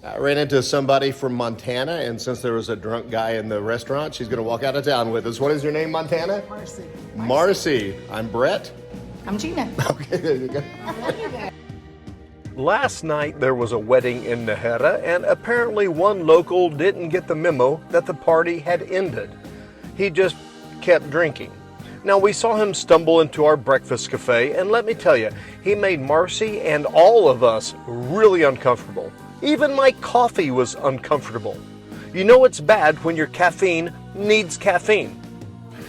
I ran into somebody from Montana, and since there was a drunk guy in the restaurant, she's going to walk out of town with us. What is your name, Montana? Marcy. Marcy. I'm Brett. I'm Gina. Okay, there you go. Last night there was a wedding in Nájera, and apparently one local didn't get the memo that the party had ended. He just kept drinking. Now, we saw him stumble into our breakfast cafe, and let me tell you, he made Marcy and all of us really uncomfortable. Even my coffee was uncomfortable. You know it's bad when your caffeine needs caffeine.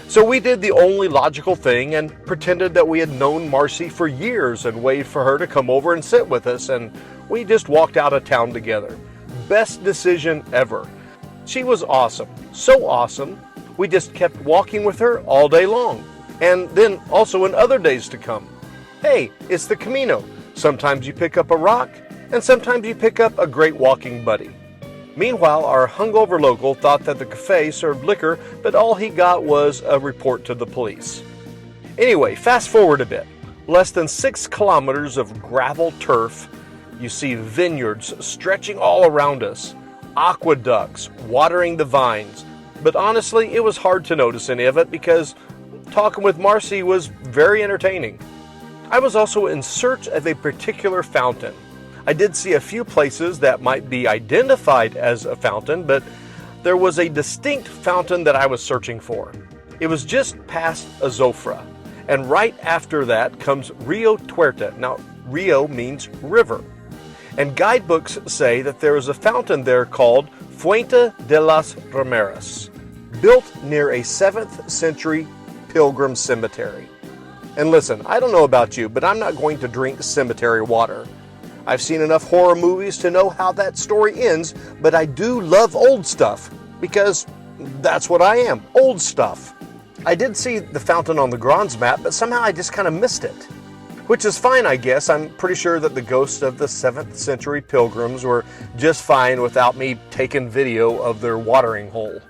So we did the only logical thing and pretended that we had known Marcy for years and waited for her to come over and sit with us, and we just walked out of town together. Best decision ever. She was awesome. So awesome, we just kept walking with her all day long. And then also in other days to come. Hey, it's the Camino. Sometimes you pick up a rock, and sometimes you pick up a great walking buddy. Meanwhile, our hungover local thought that the cafe served liquor, but all he got was a report to the police. Anyway, fast forward a bit. Less than 6 kilometers of gravel turf. You see vineyards stretching all around us, aqueducts watering the vines. But honestly, it was hard to notice any of it because talking with Marcy was very entertaining. I was also in search of a particular fountain. I did see a few places that might be identified as a fountain, but there was a distinct fountain that I was searching for. It was just past Azofra, and right after that comes Rio Tuerta. Now, Rio means river, and guidebooks say that there is a fountain there called Fuente de las Rameras, built near a 7th century Pilgrim cemetery. And listen, I don't know about you, but I'm not going to drink cemetery water. I've seen enough horror movies to know how that story ends, but I do love old stuff, because that's what I am, old stuff. I did see the fountain on the Grand's map, but somehow I just kind of missed it. Which is fine, I guess. I'm pretty sure that the ghosts of the 7th century pilgrims were just fine without me taking video of their watering hole.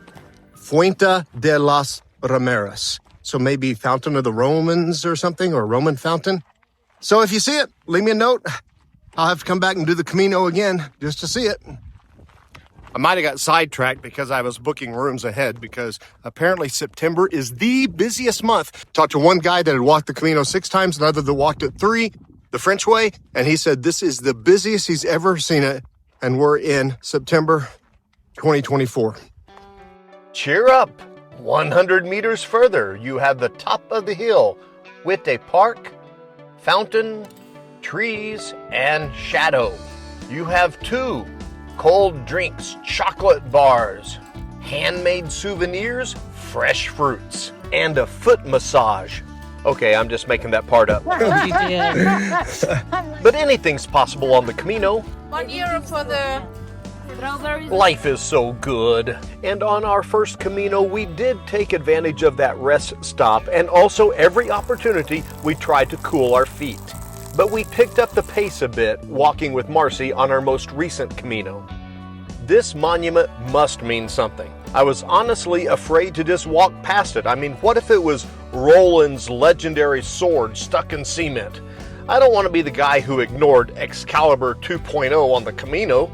Fuente de las Rameras. So maybe Fountain of the Romans or something, or Roman fountain. So if you see it, leave me a note. I'll have to come back and do the Camino again just to see it. I might have got sidetracked because I was booking rooms ahead, because apparently September is the busiest month. Talked to one guy that had walked the Camino 6 times, another that walked it 3, the French way, and he said this is the busiest he's ever seen it, and we're in September 2024. Cheer up! 100 meters further, you have the top of the hill with a park, fountain, trees, and shadow. You have 2 cold drinks, chocolate bars, handmade souvenirs, fresh fruits, and a foot massage. Okay, I'm just making that part up. But anything's possible on the Camino. €1 for the strawberries. Life is so good. And on our first Camino, we did take advantage of that rest stop, and also every opportunity we tried to cool our feet. But we picked up the pace a bit walking with Marcy on our most recent Camino. This monument must mean something. I was honestly afraid to just walk past it. I mean, what if it was Roland's legendary sword stuck in cement? I don't want to be the guy who ignored Excalibur 2.0 on the Camino.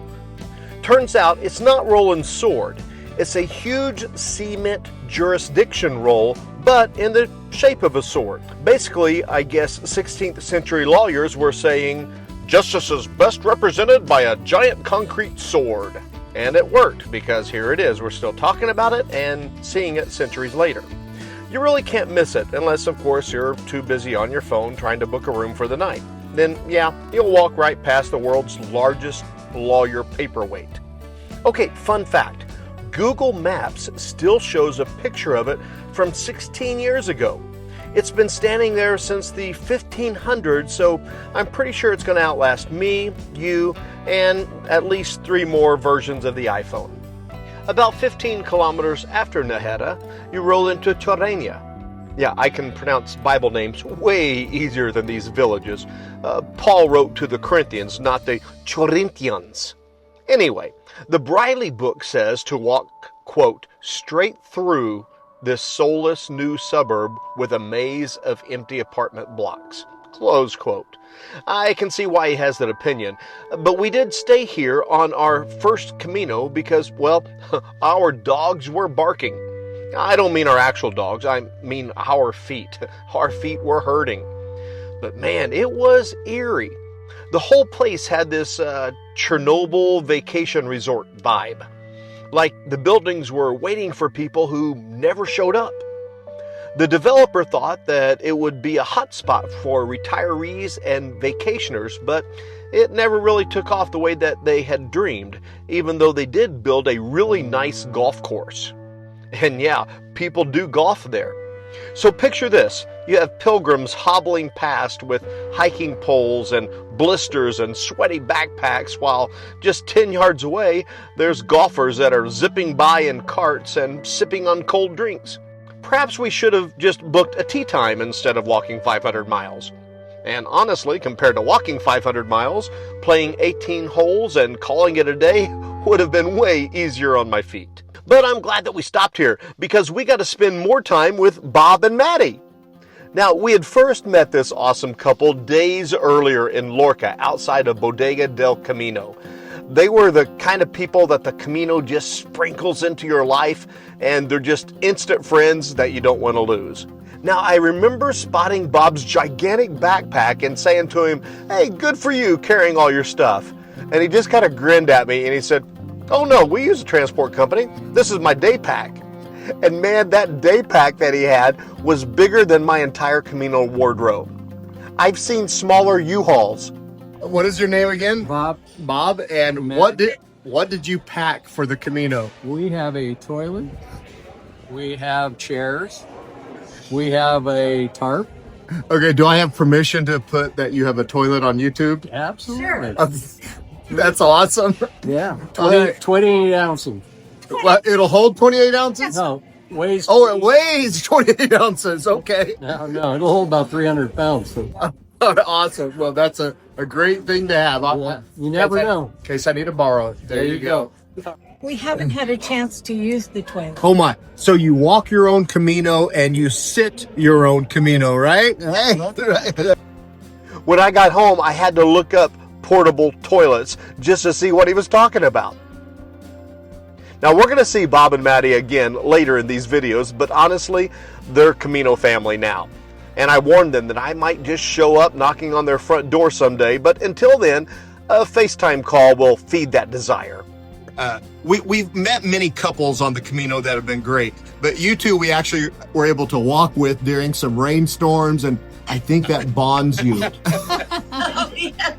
Turns out it's not Roland's sword. It's a huge cement jurisdiction roll, but in the shape of a sword. Basically, I guess 16th century lawyers were saying, justice is best represented by a giant concrete sword. And it worked, because here it is. We're still talking about it and seeing it centuries later. You really can't miss it, unless, of course, you're too busy on your phone trying to book a room for the night. Then, yeah, you'll walk right past the world's largest lawyer paperweight. Okay, fun fact. Google Maps still shows a picture of it from 16 years ago. It's been standing there since the 1500s, so I'm pretty sure it's going to outlast me, you, and at least 3 more versions of the iPhone. About 15 kilometers after Nájera, you roll into Cirueña. Yeah, I can pronounce Bible names way easier than these villages. Paul wrote to the Corinthians, not the Corinthians. Anyway, the Briley book says to walk, quote, straight through this soulless new suburb with a maze of empty apartment blocks, close quote. I can see why he has that opinion, but we did stay here on our first Camino because, well, our dogs were barking. I don't mean our actual dogs, I mean our feet. Our feet were hurting. But man, it was eerie. The whole place had this Chernobyl vacation resort vibe. Like the buildings were waiting for people who never showed up. The developer thought that it would be a hotspot for retirees and vacationers, but it never really took off the way that they had dreamed, even though they did build a really nice golf course. And yeah, people do golf there. So picture this. You have pilgrims hobbling past with hiking poles and blisters and sweaty backpacks, while just 10 yards away, there's golfers that are zipping by in carts and sipping on cold drinks. Perhaps we should have just booked a tea time instead of walking 500 miles. And honestly, compared to walking 500 miles, playing 18 holes and calling it a day would have been way easier on my feet. But I'm glad that we stopped here because we got to spend more time with Bob and Maddie. Now, we had first met this awesome couple days earlier in Lorca, outside of Bodega del Camino. They were the kind of people that the Camino just sprinkles into your life, and they're just instant friends that you don't want to lose. Now, I remember spotting Bob's gigantic backpack and saying to him, "Hey, good for you carrying all your stuff." And he just kind of grinned at me and he said, "Oh no, we use a transport company. This is my day pack." And man, that day pack that he had was bigger than my entire Camino wardrobe. I've seen smaller U-Hauls. What is your name again? Bob, Bob. And what did you pack for the Camino? we have a toilet, we have chairs, we have a tarp. Okay, do I have permission to put that you have a toilet on YouTube? Absolutely. That's awesome. Yeah. Okay. 28 ounces. Well, it'll hold 28 ounces? No, weighs. Oh, it weighs 28 ounces. Okay. No, it'll hold about 300 pounds. So, Awesome. Well, that's a great thing to have. yeah, you never know. In case I need to borrow it. There you go. We haven't had a chance to use the toilet. Oh my. So you walk your own Camino and you sit your own Camino, right? Hey. When I got home, I had to look up portable toilets just to see what he was talking about. Now, we're going to see Bob and Maddie again later in these videos, but honestly, they're Camino family now. And I warned them that I might just show up knocking on their front door someday, but until then, a FaceTime call will feed that desire. We've met many couples on the Camino that have been great, but you two we actually were able to walk with during some rainstorms, and I think that bonds you. Oh, yeah.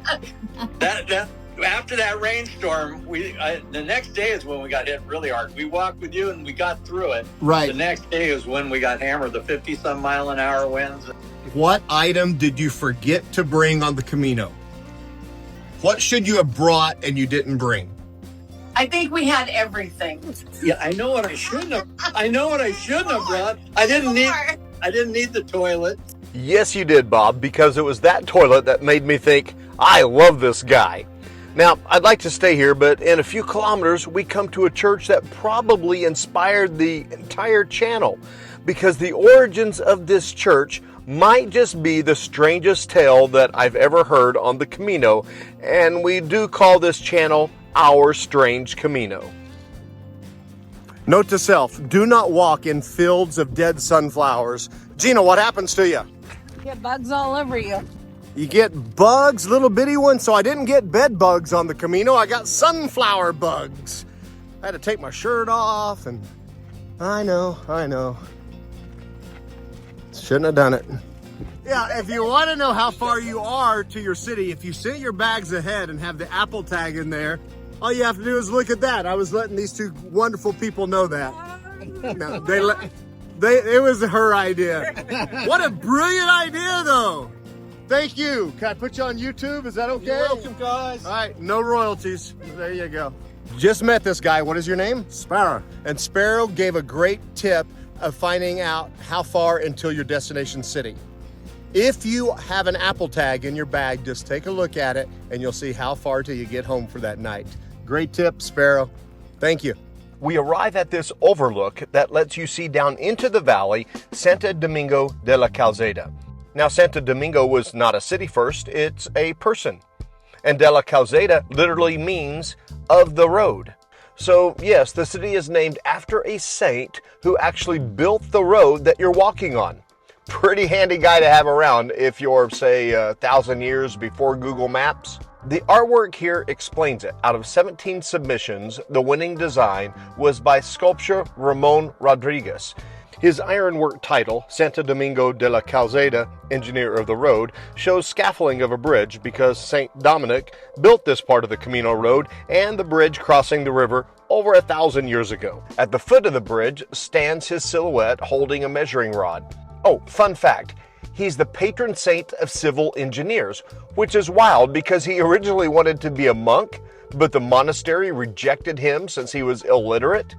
That after that rainstorm, the next day is when we got hit really hard. We walked with you and we got through it. Right. The next day is when we got hammered, the 50-some mile an hour winds. What item did you forget to bring on the Camino? What should you have brought and you didn't bring? I think we had everything. Yeah, I know what I shouldn't have. I know what I shouldn't have brought. I didn't need the toilet. Yes, you did, Bob, because it was that toilet that made me think, I love this guy. Now, I'd like to stay here, but in a few kilometers, we come to a church that probably inspired the entire channel, because the origins of this church might just be the strangest tale that I've ever heard on the Camino, and we do call this channel Our Strange Camino. Note to self, do not walk in fields of dead sunflowers. Gina, what happens to you? Get bugs all over you. You get bugs, little bitty ones, so I didn't get bed bugs on the Camino. I got sunflower bugs. I had to take my shirt off, and I know. Shouldn't have done it. Yeah, if you want to know how far you are to your city, if you set your bags ahead and have the Apple tag in there, all you have to do is look at that. I was letting these two wonderful people know that. No, it was her idea. What a brilliant idea, though. Thank you. Can I put you on YouTube? Is that okay? You're welcome, guys. All right, no royalties. There you go. Just met this guy. What is your name? Sparrow. And Sparrow gave a great tip of finding out how far until your destination city. If you have an Apple tag in your bag, just take a look at it and you'll see how far till you get home for that night. Great tip, Sparrow. Thank you. We arrive at this overlook that lets you see down into the valley, Santo Domingo de la Calzada. Now, Santo Domingo was not a city first, it's a person. And de la Calzada literally means of the road. So yes, the city is named after a saint who actually built the road that you're walking on. Pretty handy guy to have around if you're, say, 1,000 years before Google Maps. The artwork here explains it. Out of 17 submissions, the winning design was by sculptor Ramon Rodriguez. His ironwork title, Santo Domingo de la Calzada, Engineer of the Road, shows scaffolding of a bridge because St. Dominic built this part of the Camino Road and the bridge crossing the river over 1,000 years ago. At the foot of the bridge stands his silhouette holding a measuring rod. Oh, fun fact, he's the patron saint of civil engineers, which is wild because he originally wanted to be a monk, but the monastery rejected him since he was illiterate.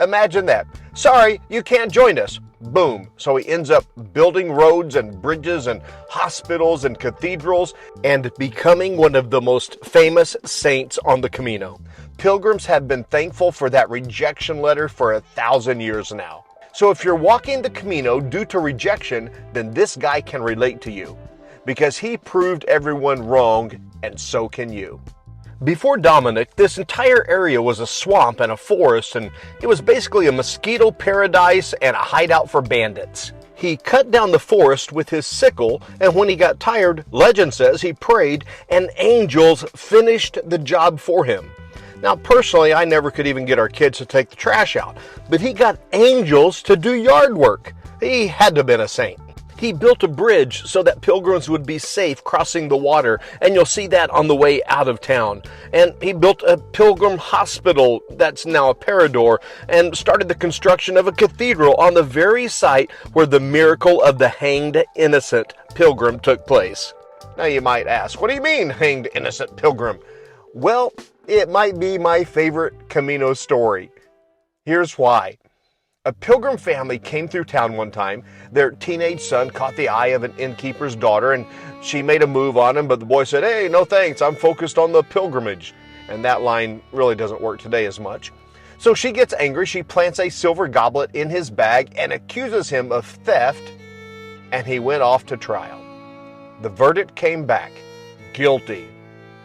Imagine that. Sorry, you can't join us. Boom. So he ends up building roads and bridges and hospitals and cathedrals and becoming one of the most famous saints on the Camino. Pilgrims have been thankful for that rejection letter for 1,000 years now. So if you're walking the Camino due to rejection, then this guy can relate to you because he proved everyone wrong, and so can you. Before Dominic, this entire area was a swamp and a forest, and it was basically a mosquito paradise and a hideout for bandits. He cut down the forest with his sickle, and when he got tired, legend says he prayed, and angels finished the job for him. Now, personally, I never could even get our kids to take the trash out, but he got angels to do yard work. He had to have been a saint. He built a bridge so that pilgrims would be safe crossing the water, and you'll see that on the way out of town. And he built a pilgrim hospital that's now a parador, and started the construction of a cathedral on the very site where the miracle of the hanged innocent pilgrim took place. Now you might ask, what do you mean, hanged innocent pilgrim? Well, it might be my favorite Camino story. Here's why. A pilgrim family came through town one time. Their teenage son caught the eye of an innkeeper's daughter, and she made a move on him, but the boy said, "Hey, no thanks, I'm focused on the pilgrimage." And that line really doesn't work today as much. So she gets angry, she plants a silver goblet in his bag and accuses him of theft, and he went off to trial. The verdict came back, guilty,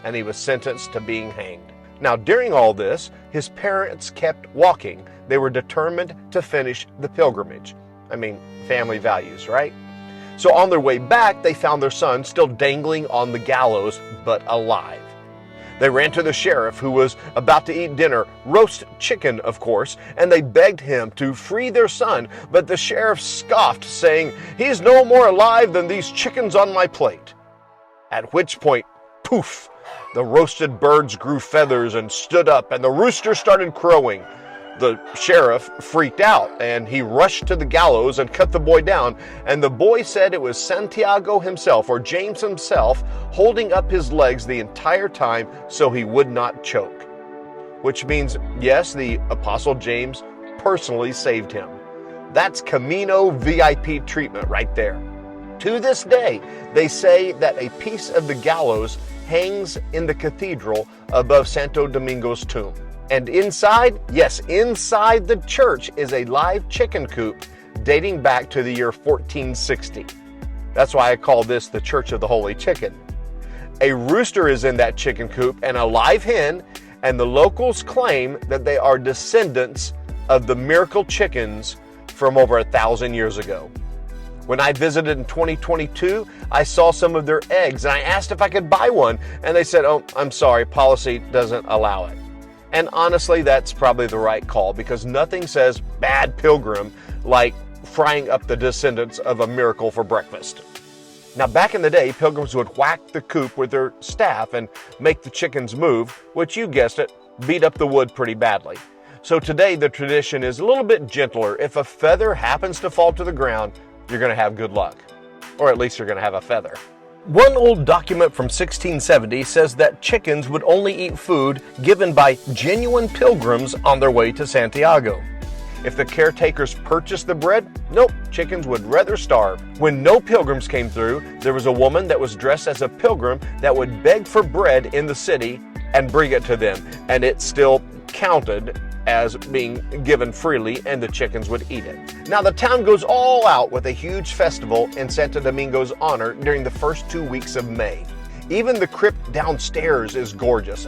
and he was sentenced to being hanged. Now, during all this, his parents kept walking. They were determined to finish the pilgrimage. I mean, family values, right? So on their way back, they found their son still dangling on the gallows, but alive. They ran to the sheriff, who was about to eat dinner, roast chicken, of course, and they begged him to free their son, but the sheriff scoffed, saying, "He's no more alive than these chickens on my plate." At which point, poof, the roasted birds grew feathers and stood up, and the rooster started crowing. The sheriff freaked out, and he rushed to the gallows and cut the boy down, and the boy said it was Santiago himself, or James himself, holding up his legs the entire time so he would not choke. Which means, yes, the Apostle James personally saved him. That's Camino VIP treatment right there. To this day, they say that a piece of the gallows hangs in the cathedral above Santo Domingo's tomb. And inside, yes, inside the church is a live chicken coop dating back to the year 1460. That's why I call this the Church of the Holy Chicken. A rooster is in that chicken coop and a live hen, and the locals claim that they are descendants of the miracle chickens from over 1,000 years ago. When I visited in 2022, I saw some of their eggs, and I asked if I could buy one, and they said, "Oh, I'm sorry, policy doesn't allow it." And honestly, that's probably the right call, because nothing says bad pilgrim like frying up the descendants of a miracle for breakfast. Now, back in the day, pilgrims would whack the coop with their staff and make the chickens move, which, you guessed it, beat up the wood pretty badly. So today, the tradition is a little bit gentler. If a feather happens to fall to the ground, you're going to have good luck. Or at least you're going to have a feather. One old document from 1670 says that chickens would only eat food given by genuine pilgrims on their way to Santiago. If the caretakers purchased the bread, nope, chickens would rather starve. When no pilgrims came through, there was a woman that was dressed as a pilgrim that would beg for bread in the city and bring it to them, and it still counted as being given freely, and the chickens would eat it. Now the town goes all out with a huge festival in Santo Domingo's honor during the first 2 weeks of May. Even the crypt downstairs is gorgeous.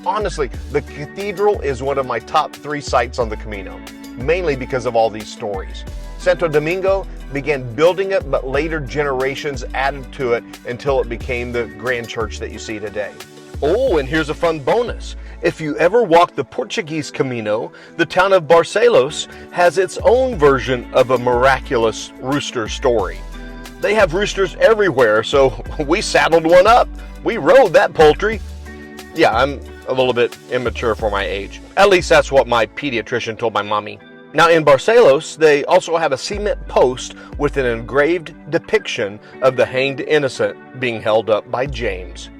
Honestly, the cathedral is one of my top 3 sites on the Camino, mainly because of all these stories. Santo Domingo began building it, but later generations added to it until it became the grand church that you see today. Oh, and here's a fun bonus. If you ever walk the Portuguese Camino, the town of Barcelos has its own version of a miraculous rooster story. They have roosters everywhere, so we saddled one up. We rode that poultry. Yeah, I'm a little bit immature for my age. At least that's what my pediatrician told my mommy. Now in Barcelos, they also have a cement post with an engraved depiction of the hanged innocent being held up by James.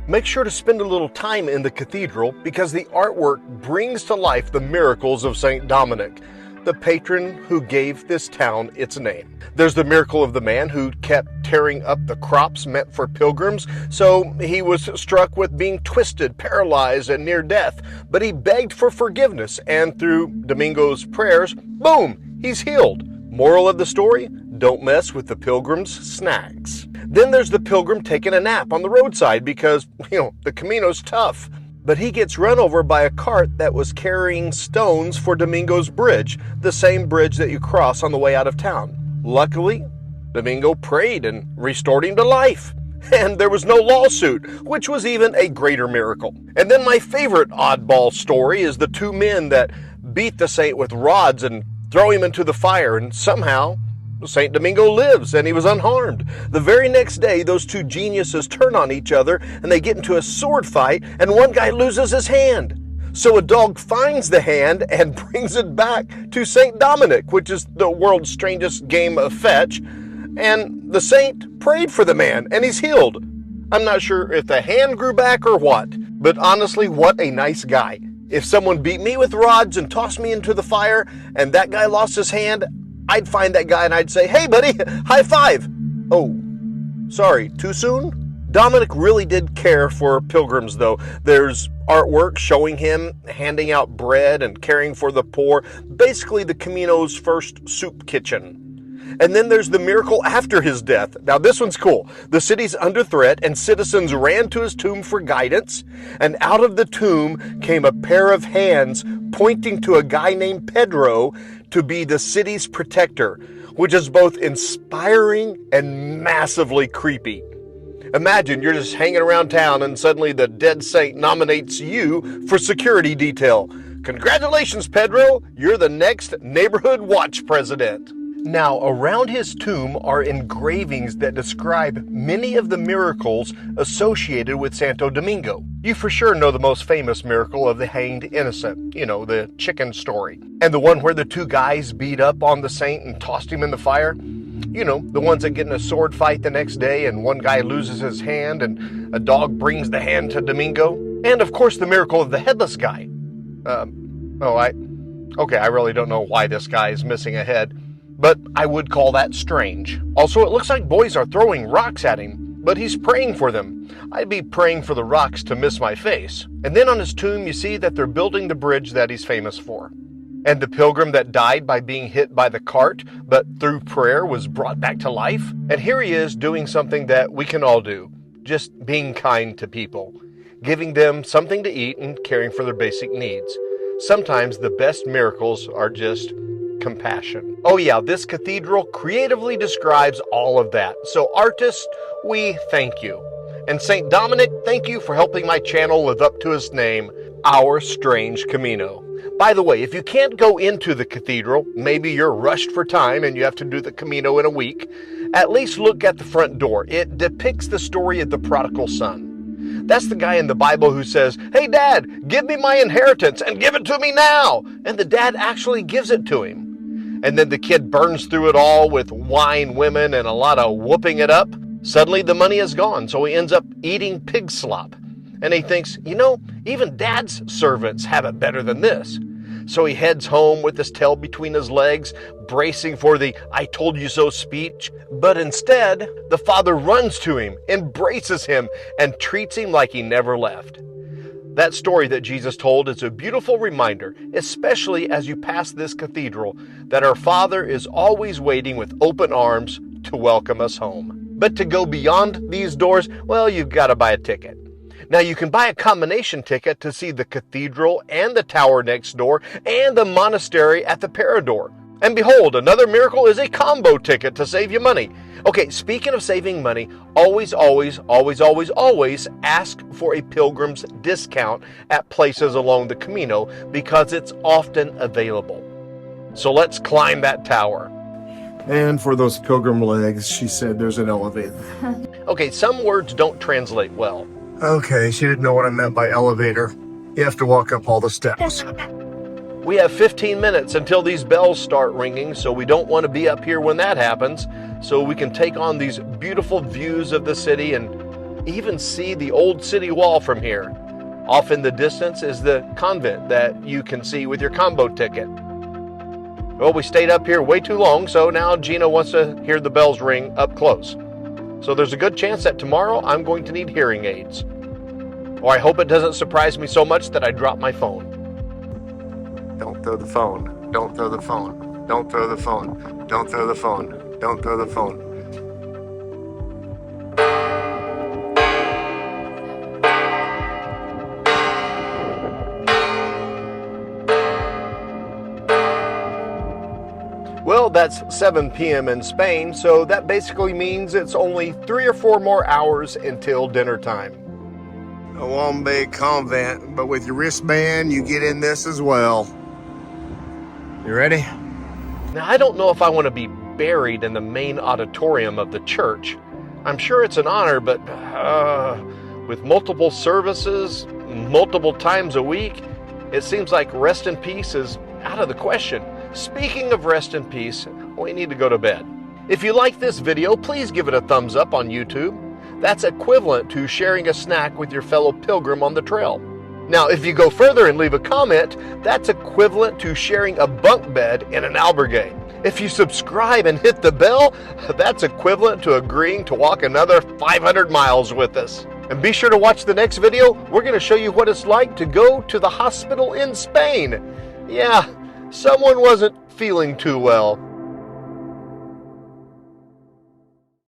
Make sure to spend a little time in the cathedral because the artwork brings to life the miracles of Saint Dominic, the patron who gave this town its name. There's the miracle of the man who kept tearing up the crops meant for pilgrims, so he was struck with being twisted, paralyzed, and near death. But he begged for forgiveness, and through Domingo's prayers, boom, he's healed. Moral of the story? Don't mess with the pilgrim's snacks. Then there's the pilgrim taking a nap on the roadside because, the Camino's tough. But he gets run over by a cart that was carrying stones for Domingo's bridge, the same bridge that you cross on the way out of town. Luckily, Domingo prayed and restored him to life. And there was no lawsuit, which was even a greater miracle. And then my favorite oddball story is the 2 men that beat the saint with rods and throw him into the fire, and somehow Saint Domingo lives and he was unharmed. The very next day, those 2 geniuses turn on each other and they get into a sword fight, and one guy loses his hand. So a dog finds the hand and brings it back to Saint Dominic, which is the world's strangest game of fetch. And the saint prayed for the man and he's healed. I'm not sure if the hand grew back or what, but honestly, what a nice guy. If someone beat me with rods and tossed me into the fire and that guy lost his hand, I'd find that guy and I'd say, "Hey buddy, high five." Oh, sorry, too soon? Dominic really did care for pilgrims though. There's artwork showing him handing out bread and caring for the poor, basically the Camino's first soup kitchen. And then there's the miracle after his death. Now this one's cool. The city's under threat and citizens ran to his tomb for guidance, and out of the tomb came a pair of hands pointing to a guy named Pedro to be the city's protector, which is both inspiring and massively creepy. Imagine you're just hanging around town and suddenly the dead saint nominates you for security detail. Congratulations, Pedro, you're the next neighborhood watch president. Now, around his tomb are engravings that describe many of the miracles associated with Santo Domingo. You for sure know the most famous miracle of the hanged innocent, the chicken story. And the one where the 2 guys beat up on the saint and tossed him in the fire. The ones that get in a sword fight the next day and one guy loses his hand and a dog brings the hand to Domingo. And of course the miracle of the headless guy. I really don't know why this guy is missing a head. But I would call that strange. Also, it looks like boys are throwing rocks at him, but he's praying for them. I'd be praying for the rocks to miss my face. And then on his tomb, you see that they're building the bridge that he's famous for. And the pilgrim that died by being hit by the cart, but through prayer was brought back to life. And here he is doing something that we can all do, just being kind to people, giving them something to eat and caring for their basic needs. Sometimes the best miracles are just compassion. Oh yeah, this cathedral creatively describes all of that. So artists, we thank you. And Saint Dominic, thank you for helping my channel live up to his name, Our Strange Camino. By the way, if you can't go into the cathedral, maybe you're rushed for time and you have to do the Camino in a week, at least look at the front door. It depicts the story of the prodigal son. That's the guy in the Bible who says, "Hey Dad, give me my inheritance and give it to me now." And the dad actually gives it to him. And then the kid burns through it all with wine, women, and a lot of whooping it up. Suddenly the money is gone, so he ends up eating pig slop. And he thinks, even Dad's servants have it better than this. So he heads home with his tail between his legs, bracing for the "I told you so" speech. But instead, the father runs to him, embraces him, and treats him like he never left. That story that Jesus told is a beautiful reminder, especially as you pass this cathedral, that our Father is always waiting with open arms to welcome us home. But to go beyond these doors, well, you've got to buy a ticket. Now, you can buy a combination ticket to see the cathedral and the tower next door and the monastery at the Parador. And behold, another miracle is a combo ticket to save you money. Okay, speaking of saving money, always ask for a Pilgrim's discount at places along the Camino because it's often available. So let's climb that tower. And for those pilgrim legs, she said there's an elevator. Okay, some words don't translate well. Okay, she didn't know what I meant by elevator. You have to walk up all the steps. We have 15 minutes until these bells start ringing, so we don't want to be up here when that happens, so we can take on these beautiful views of the city and even see the old city wall from here. Off in the distance is the convent that you can see with your combo ticket. Well, we stayed up here way too long, so now Gina wants to hear the bells ring up close. So there's a good chance that tomorrow I'm going to need hearing aids. Or I hope it doesn't surprise me so much that I drop my phone. Don't throw the phone. Don't throw the phone. Don't throw the phone. Don't throw the phone. Don't throw the phone. Well, that's 7 p.m. in Spain, so that basically means it's only 3 or 4 more hours until dinner time. A one big convent, but with your wristband, you get in this as well. You ready? Now, I don't know if I want to be buried in the main auditorium of the church. I'm sure it's an honor, but with multiple services, multiple times a week, it seems like rest in peace is out of the question. Speaking of rest in peace, we need to go to bed. If you like this video, please give it a thumbs up on YouTube. That's equivalent to sharing a snack with your fellow pilgrim on the trail. Now, if you go further and leave a comment, that's equivalent to sharing a bunk bed in an albergue. If you subscribe and hit the bell, that's equivalent to agreeing to walk another 500 miles with us. And be sure to watch the next video. We're going to show you what it's like to go to the hospital in Spain. Yeah, someone wasn't feeling too well.